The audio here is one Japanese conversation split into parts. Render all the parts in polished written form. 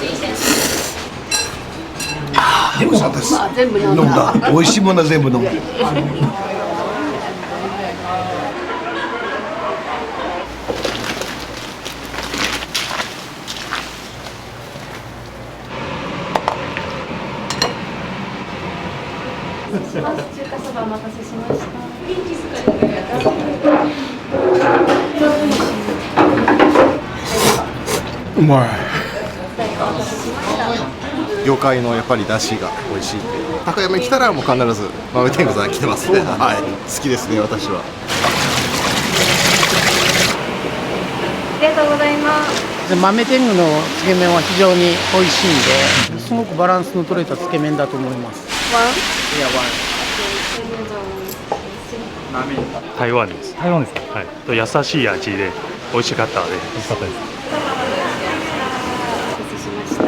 美味しかったです。全部飲ん飲んだ。美味しいものは全部飲む。中華そばお待たせしました。うまい。魚介のやっぱり出汁が美味しいんで、高山に来たらもう必ず豆天狗さん来てますね。はい、好きですね私は。ありがとうございます。豆天狗のつけ麺は非常に美味しいんで、すごくバランスの取れたつけ麺だと思います。いや、台湾です。台湾ですか。はい。と優しい味で美味しかったので。美味しかったです。お待たせしました。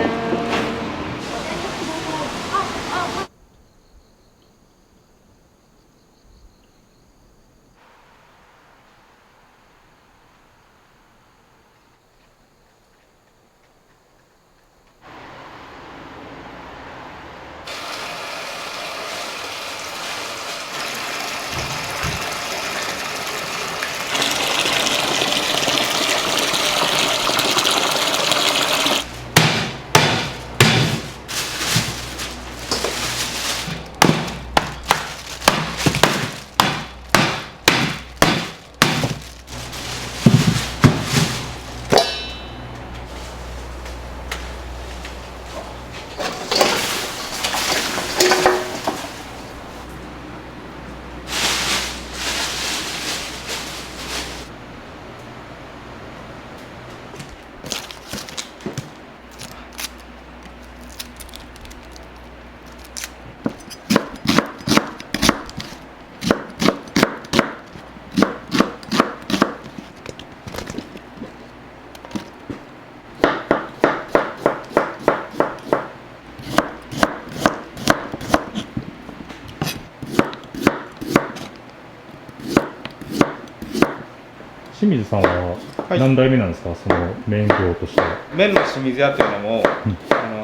清水さんは何代目なんですか、その麺業としては。麺の清水屋というのも、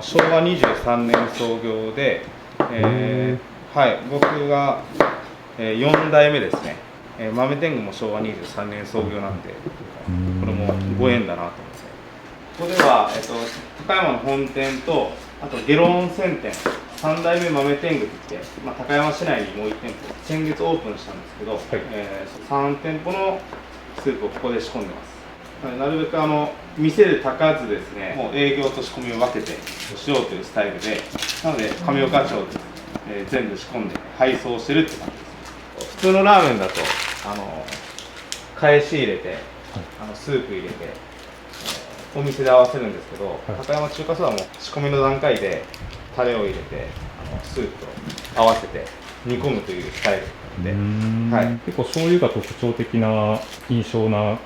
昭和23年創業で、はい、僕が、4代目ですね。豆天狗も昭和23年創業なんで、これもご縁だなと思って。ここでは、高山の本店と、あと下呂温泉店、3代目豆天狗っていって、高山市内にもう1店舗、先月オープンしたんですけど、3店舗のスープをここで仕込んでます。なるべく店で炊かずですね、もう営業と仕込みを分けてしようというスタイルで、なので上岡町で、全部仕込んで配送してるって感じです。普通のラーメンだと返し入れてスープ入れて、お店で合わせるんですけど、高山中華そばも仕込みの段階でタレを入れてスープと合わせて煮込むというスタイルで、結構醤油が特徴的な印象な。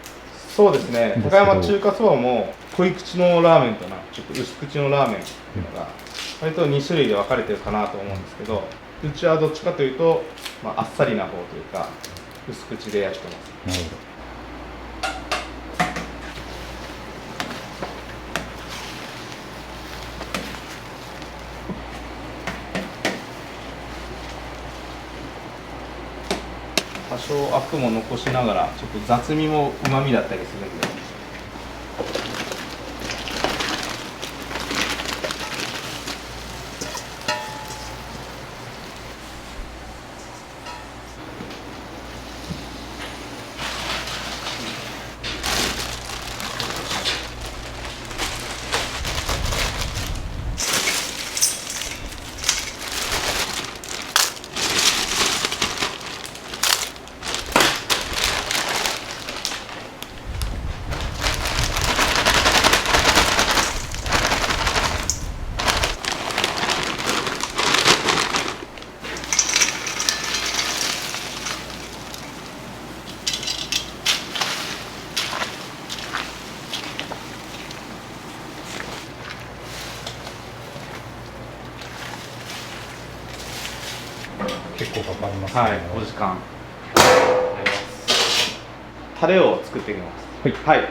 そうですね。高山中華そばも濃い口のラーメンとちょっと薄口のラーメンっていうのが割と2種類で分かれてるかなと思うんですけど、うちはどっちかというと、あっさりな方というか薄口でやってます。なるほど。多少アクも残しながらちょっと雑味もうまみだったりするんで。結構かかりますね。はい、お時間。タレを作っていきます。はい。はい。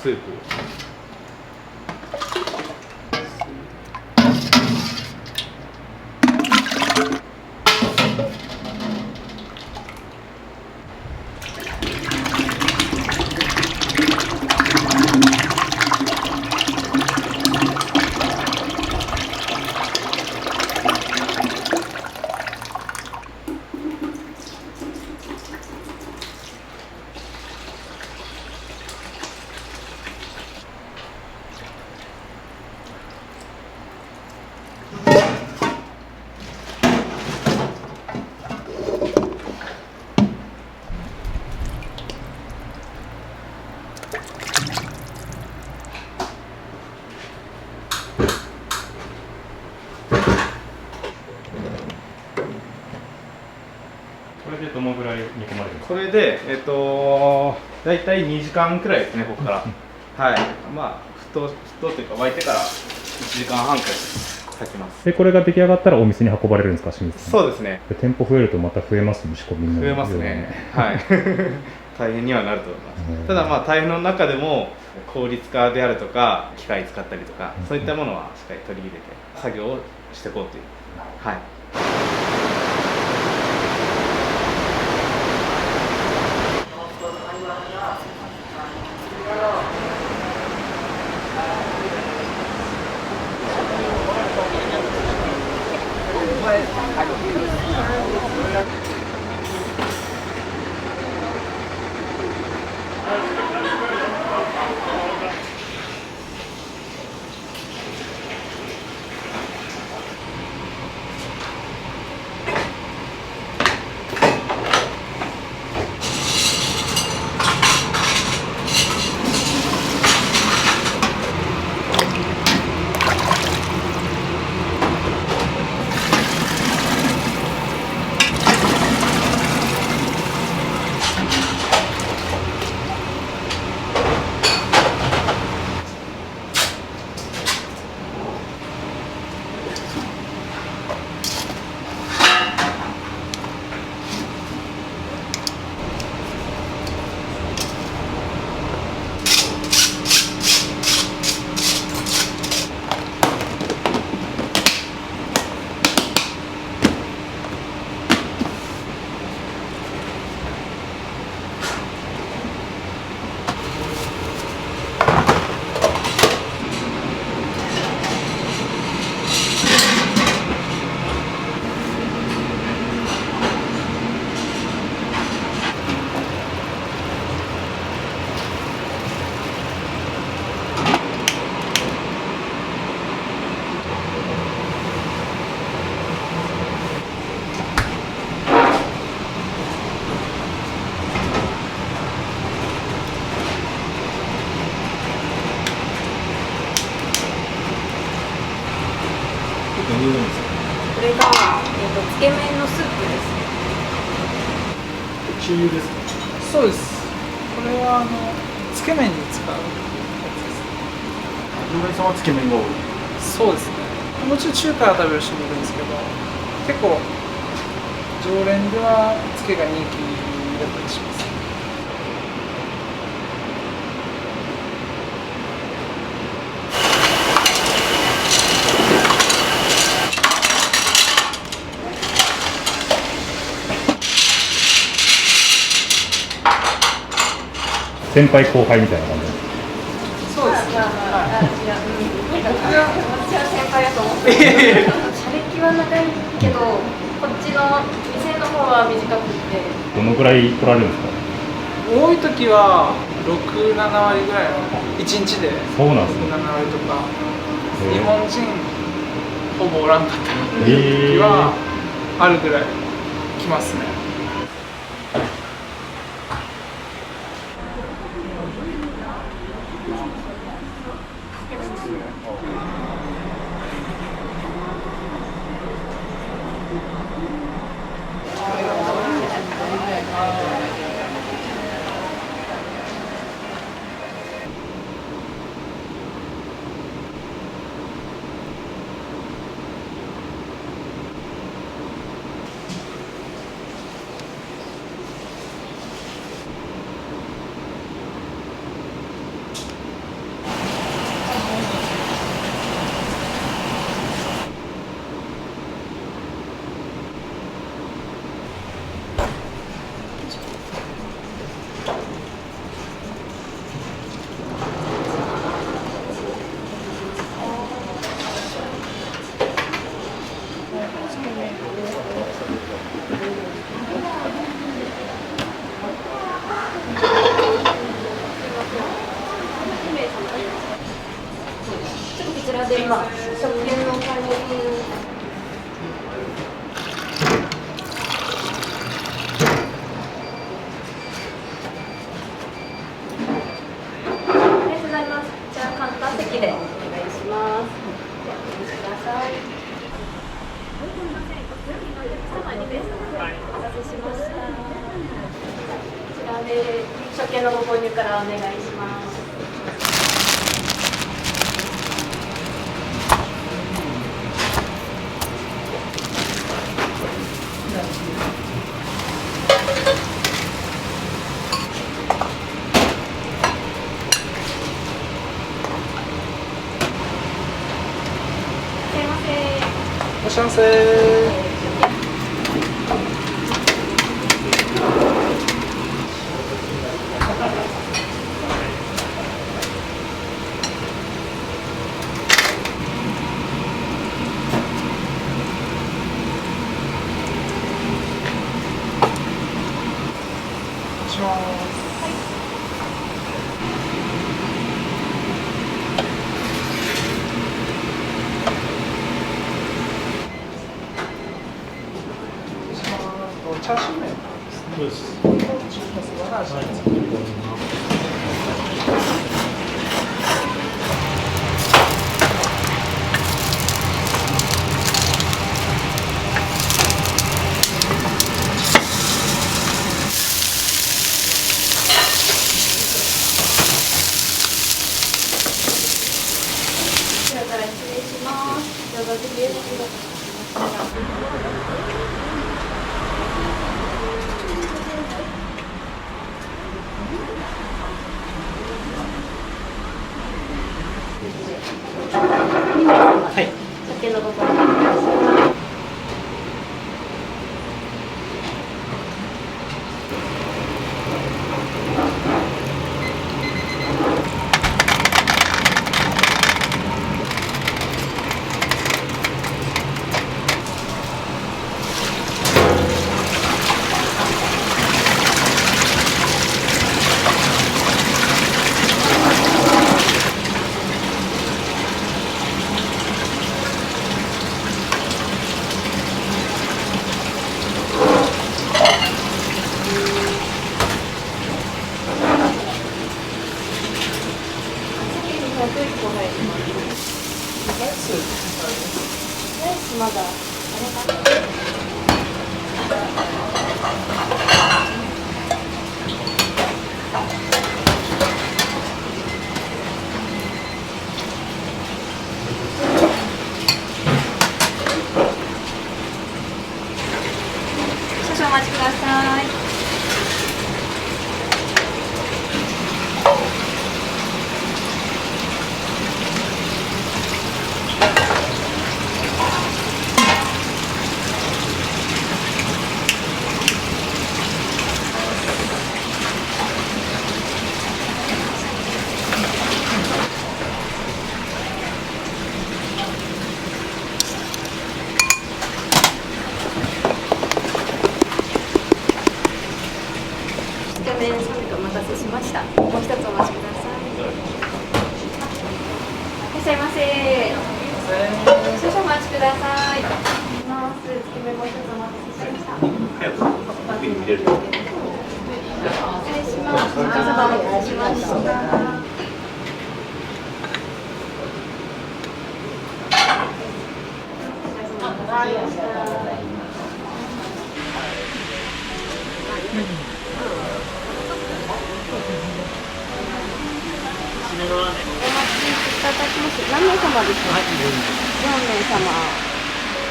スープ。これでどのぐらい煮込まれるんですか？これで大体2時間くらいですね、ここから。はい。まあ沸騰というか沸いてから1時間半くらい炊きます。でこれが出来上がったらお店に運ばれるんですか、清水さん？そうですね。で店舗増えるとまた増えますね、仕込みの増えますね。はい大変にはなると思います。ただまあ大変の中でも効率化であるとか機械使ったりとか、そういったものはしっかり取り入れて作業をしていこうという。はい。これが、つけ麺のスープですね。中油ですか？そうです。これはつけ麺に使うや村井さんはつけ麺が多い。つです。そうですね。もちろん中華食べる人もいるんですけど、結構常連ではつけが人気だったりします。先輩後輩みたいな感じ。そうですね。私は先輩だと思ってます。社歴は長いけど、こっちの店の方は短くて。どのぐらい取られるんですか？多い時は6、7割ぐらいの1日でそうなんですね。 6、7割とか、日本人ほぼおらんかった時はあるぐらい来ますね。らで今食券の管理ありがとうございます。じゃあカウンター席でお願いします。お待ちください。すみません。お客様2名様お待たせしました。こちらで食券のご購入からお願いします。いらっしゃいませ。します。チャーシュー麺です。そうです。中華そばが味についています。こちらから失礼します。どうぞ次へお願いします。はい。酒のご購入お願いします。まだあれかな。少々お待ちください。つけ麺3個お待たせしました。もう一つお待ちください。いらっしゃいませ。少々お待ちください。つけ麺もう一つお待たせしました。失礼します。おかさばお待たせしました。お待ちいただきます。何名様ですか？4名様。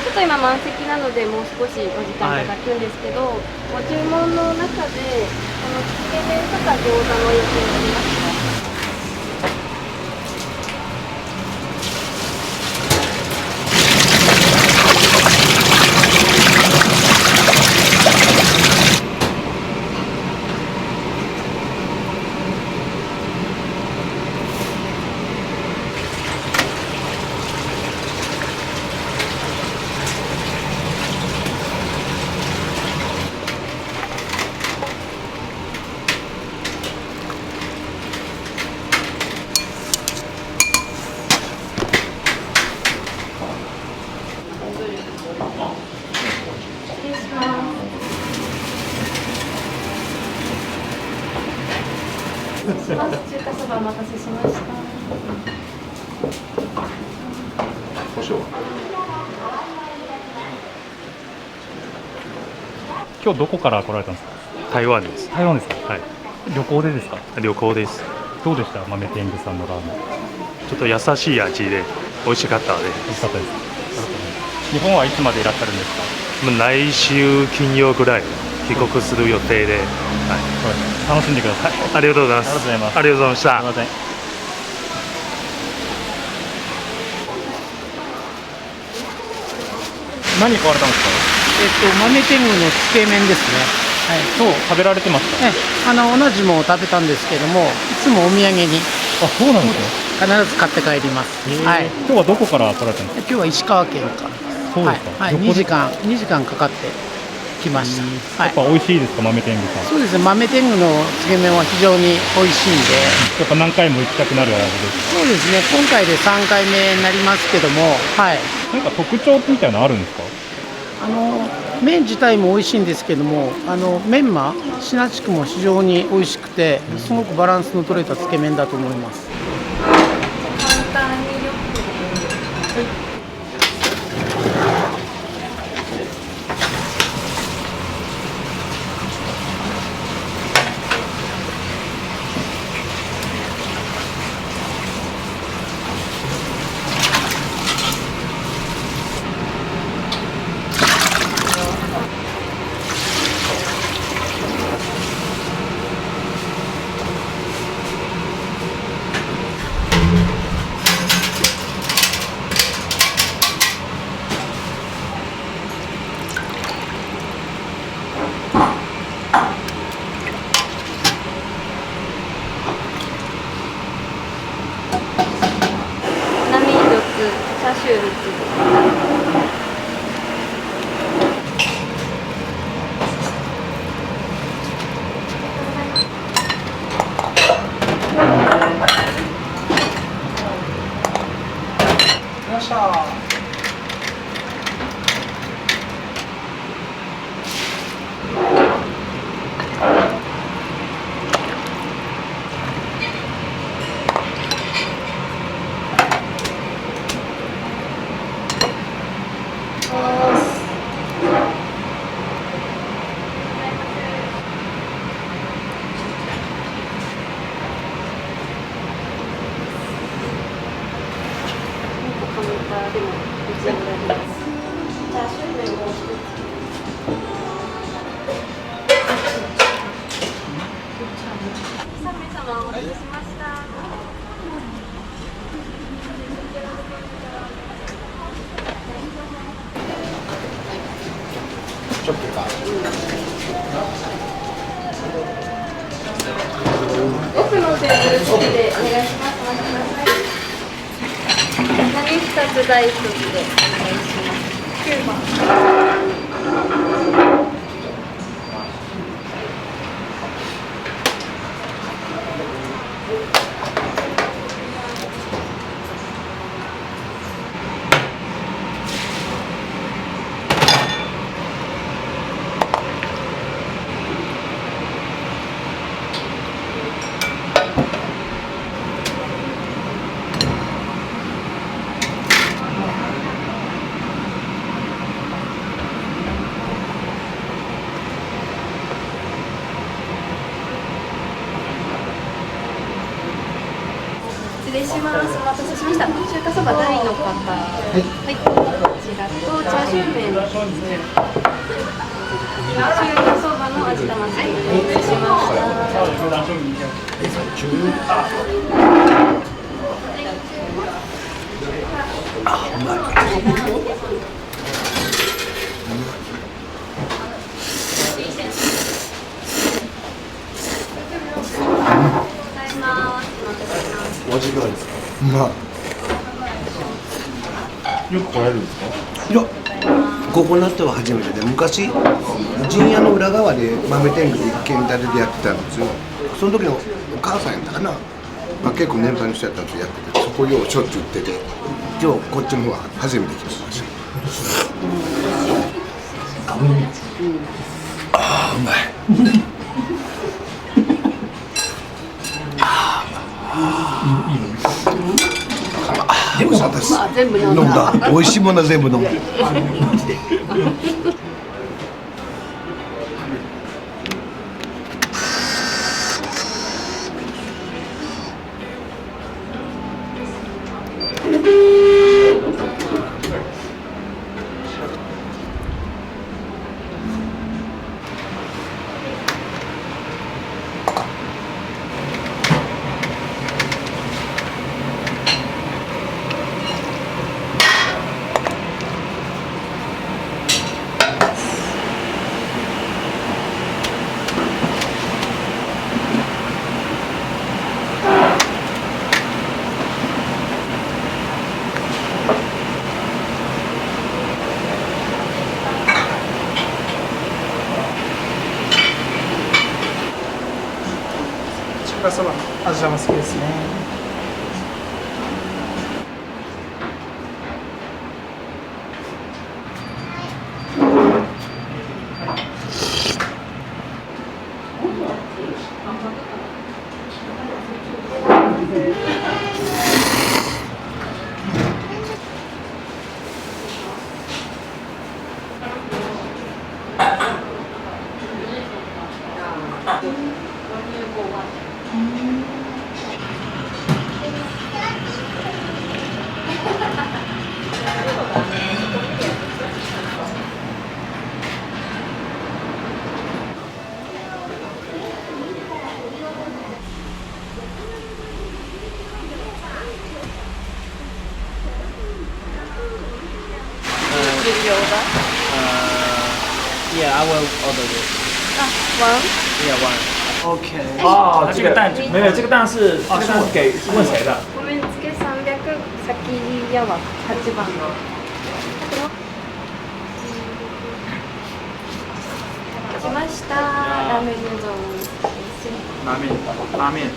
ちょっと今満席なのでもう少しお時間いただくんですけど、ご注文の中でこのつけ麺とか餃子の予定ありますか？お待たせしました。胡椒は今日どこから来られたんですか？台湾です。台湾ですか？はい。旅行でですか？旅行です。どうでした？豆天狗さんのラーメン。ちょっと優しい味で美味しかったで美味しかったですか？日本はいつまでいらっしゃるんですか？す。来週金曜ぐらい帰国する予定で、はい、楽しんでください。ありがとうございます。ありがとうございます。ありがとうございました。すいません。何買われたんですか？豆天狗のつけ麺ですね。今日食べられてますか？同じものを食べたんですけども、いつもお土産にあ、そうなんですね。必ず買って帰ります。はい。今日はどこから来られたんですか？今日は石川県から。そうですか。はい。2時間かかってきました。やっぱ美味しいですか、豆天狗さん。そうですね。豆天狗のつけ麺は非常に美味しいんで。やっぱ何回も行きたくなる味です。そうですね。今回で3回目になりますけども、はい。なんか特徴みたいなのあるんですか？麺自体も美味しいんですけども、メンマ、シナチクも非常に美味しくて、すごくバランスの取れたつけ麺だと思います。簡単によく。チャーシュー3つ。よっしゃカウンターでも打ち上げられます。チャーシュー麺を1つ。3名様お待たせしました。ちょっとか。奥のテーブル付きでお願いします。お待ちください。何2つ大1つでお願いします。9番。失礼します。お待たせしました。中華そば大の方。はい。こちらとチャーシュー麺。中華そばの味玉付きお待たせしましたお味いかがですか？まよく来られるんですか？あいやここになっては初めてで、昔陣屋の裏側で豆天狗で一軒建てでやってたんですよ。その時のお母さんやったかな、まあ、結構年配の人やったんですよ、やってて、そこようしょっちゅう売ってて、今日こっちの方は初めて来てました。ああうまい。ああ美味しかったです。まあ全部飲飲んんだ。だ。美味しいものは全部飲んだ。中華そばの味玉好きですね。Yeah, I will order this. ワン Yeah, one. OK。哦，这个蛋没有，这个蛋是给问谁的？ごめんつけ300先やわ8番の来ましたラーメンうどん拉面，拉面。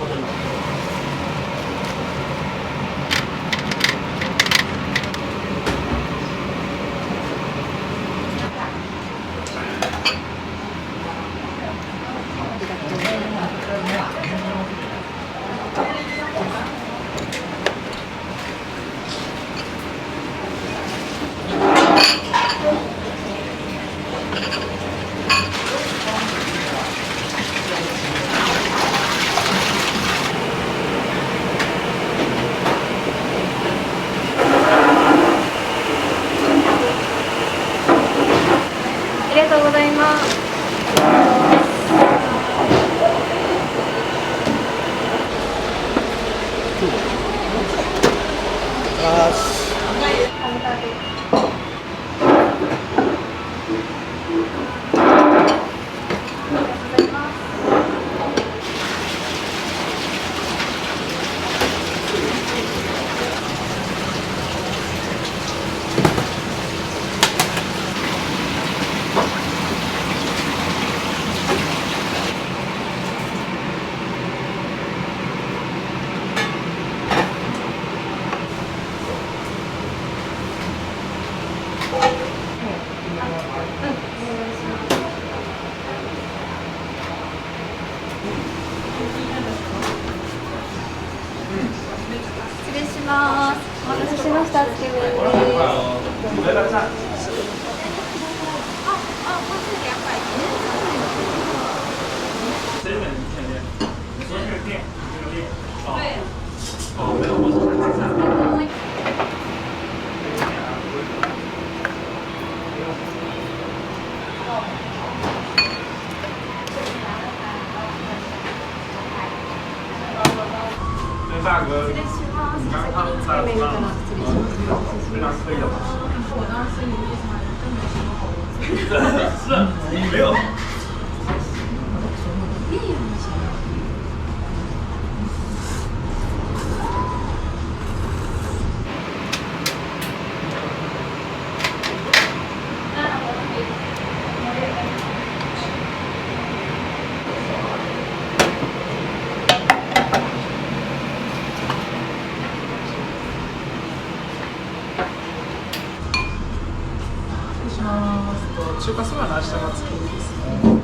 ありがとうございます。失礼します。お待たせしました。つけ麺です。失礼します。先につけ麺から失礼します。中華そばの味玉付きですね。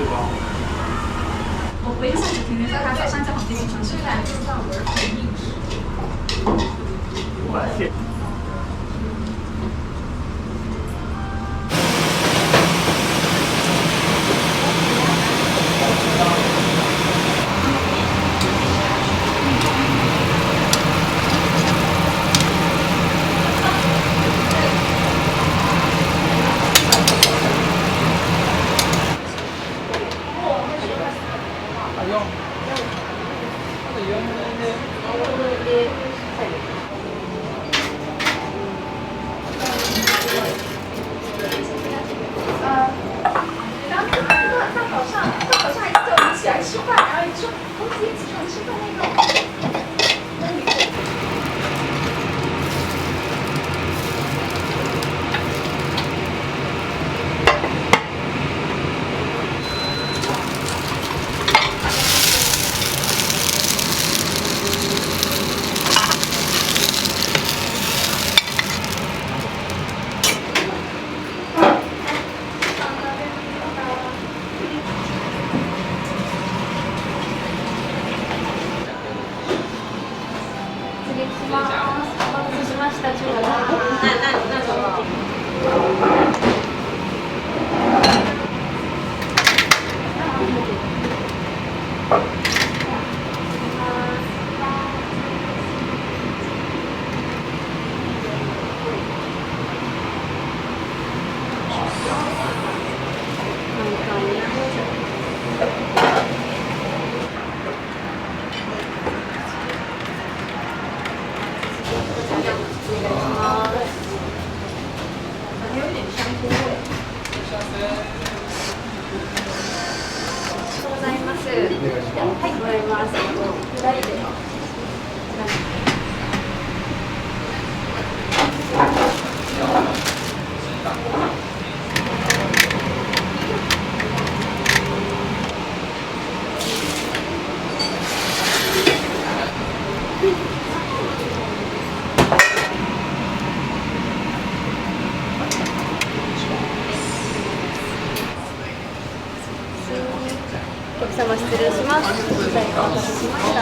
我唯一想停留在它早上在旁边城市看。お客様失礼します。お待たせしました。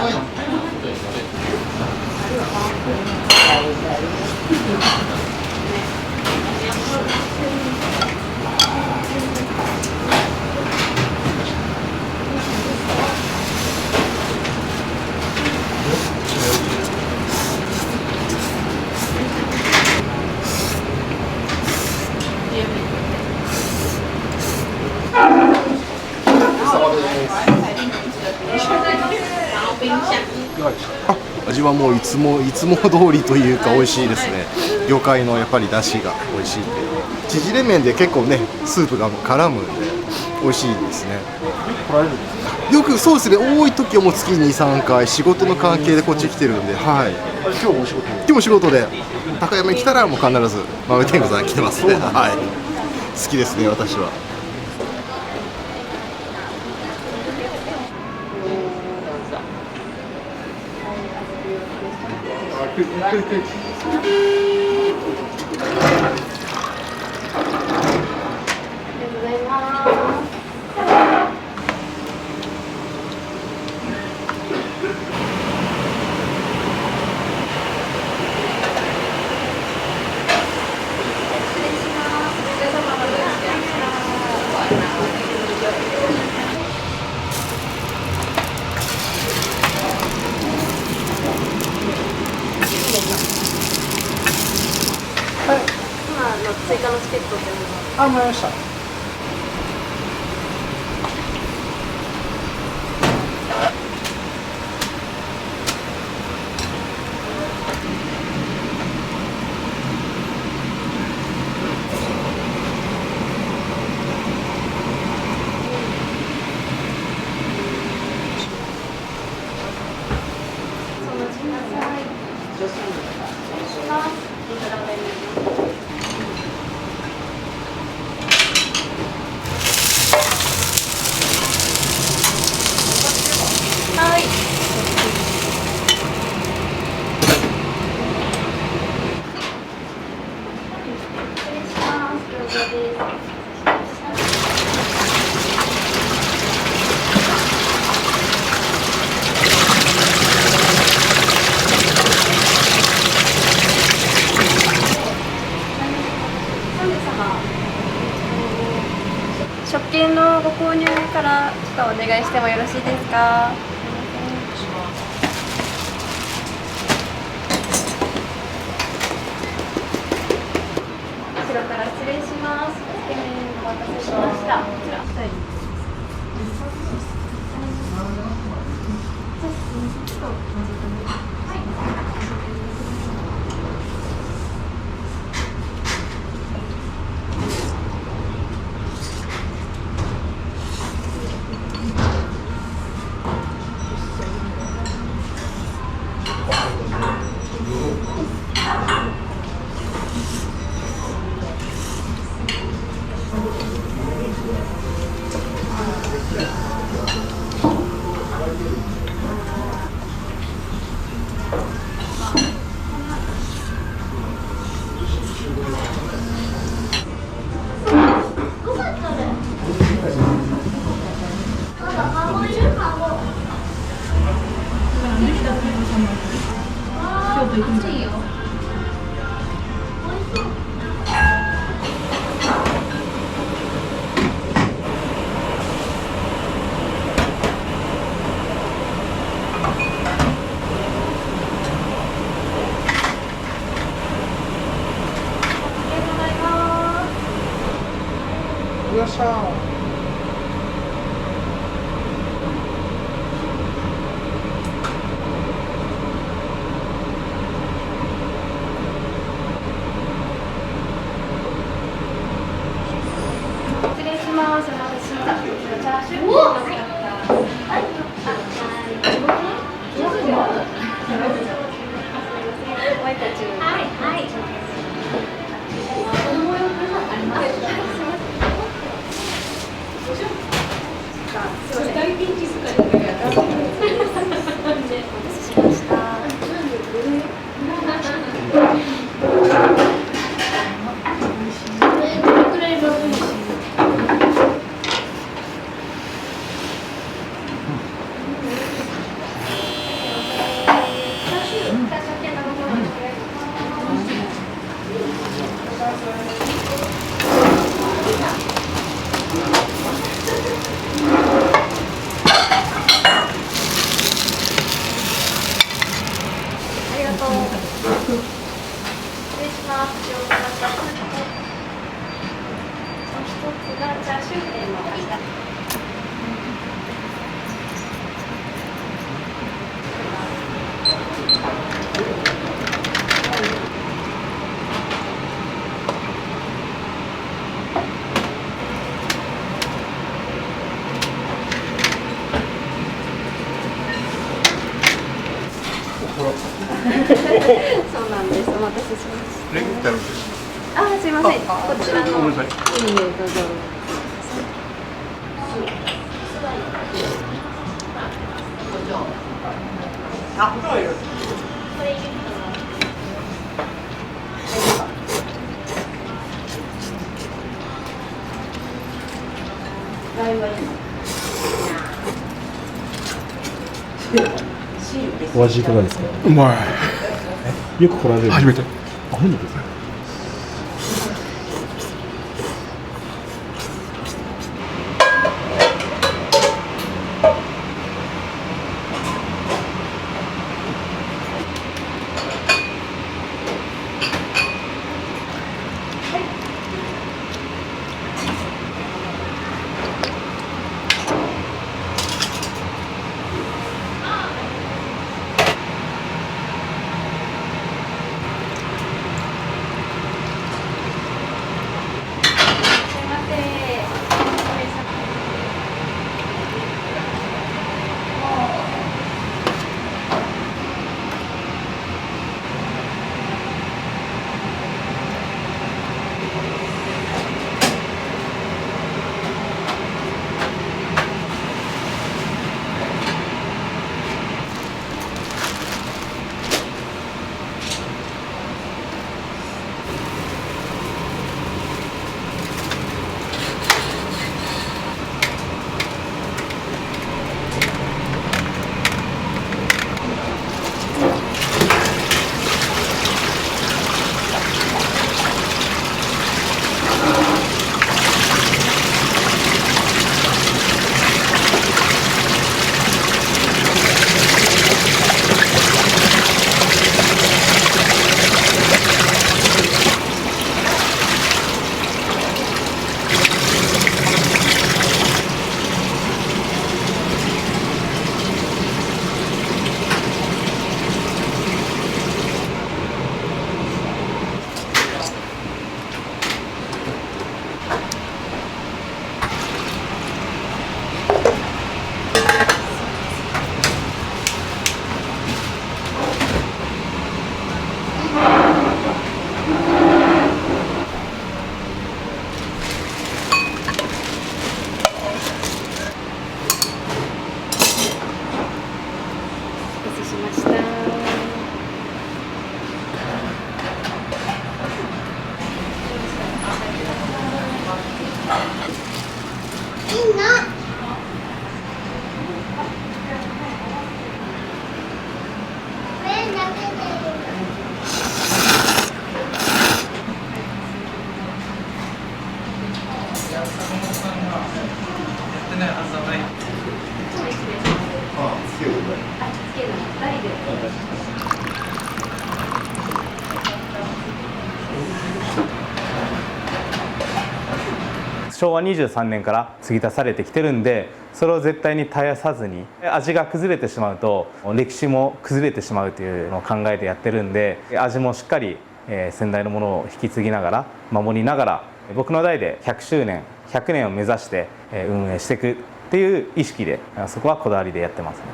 味はもういつも通りというか美味しいですね。魚介のやっぱり出汁が美味しいんで、縮れ麺で結構ねスープが絡むんで美味しいですね。よくそうですね、多い時はもう月に3回仕事の関係でこっち来てるんで、はい。今日も仕事で高山に来たらもう必ず豆天狗さん来てますね。はい。好きですね私は。ありがとうございます。今の追加のチケットっていうのは。あ、もらいました。ちょっとお願いしてもよろしいですか。後ろから失礼します。つけ麺お待たせしました。こちら。よっしゃ。失礼します。お待たせしました。こちらチャーシューの方はい。おいたち。はい。そうなんです。お待たせしました。あ、すいません。こちらのメニューどうぞ。お味いかがですか。うまい。よく来られる。初めて。初めてですね。昭和23年から継ぎ足されてきてるんで、それを絶対に絶やさずに、味が崩れてしまうと歴史も崩れてしまうというのを考えてやってるんで、味もしっかり先代のものを引き継ぎながら守りながら、僕の代で100周年100年を目指して運営していくっていう意識で、そこはこだわりでやってますね。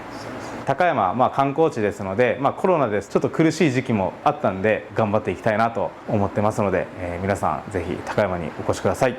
高山、観光地ですので、コロナでちょっと苦しい時期もあったんで頑張っていきたいなと思ってますので、皆さんぜひ高山にお越しください。